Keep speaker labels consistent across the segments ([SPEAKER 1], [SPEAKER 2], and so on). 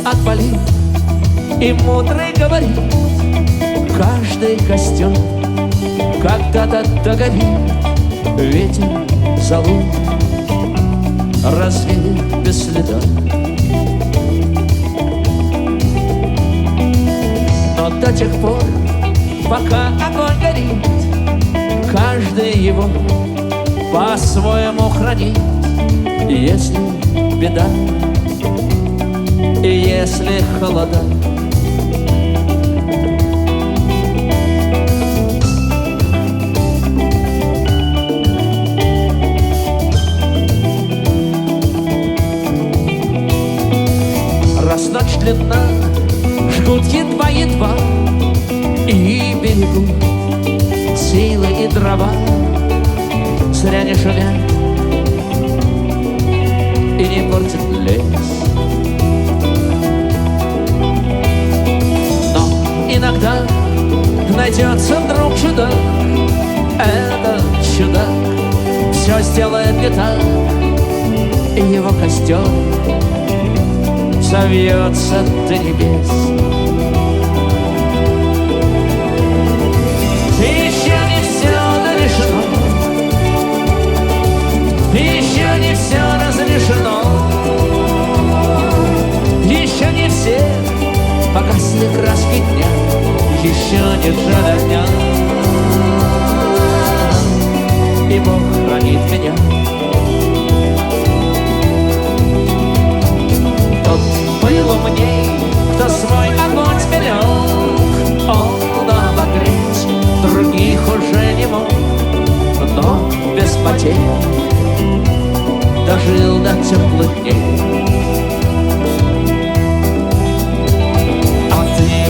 [SPEAKER 1] Отвали, и мудрый говорит: каждый костер когда-то догорит. Ветер зовут, развеет без следа. Но до тех пор, пока огонь горит, каждый его по-своему хранит. Если беда и если холода, раз ночь длинна, жгут едва-едва и берегут силы и дрова. Зря не шумят и не портят лес. Иногда найдется вдруг чудак. Этот чудак все сделает не так, и его костер совьется до небес. Еще не все дорешено, еще не все разрешено, еще не все погасли краски дня, еще не жаль огня. И Бог хранит меня. Тот был умней, кто свой огонь сберег. Он обогреть других уже не мог, но без потерь дожил до теплых дней.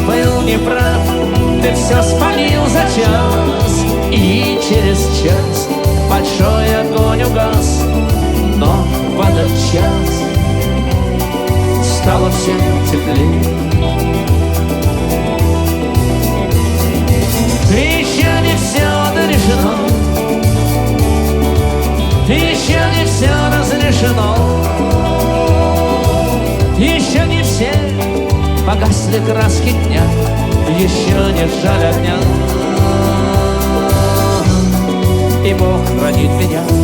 [SPEAKER 1] Был неправ, ты все спалил за час, и через час большой огонь угас. Но в этот час стало всем теплее. Еще не все дорешено, еще не все разрешено, еще не все погасли краски дня, еще не жаль огня. И Бог хранит меня.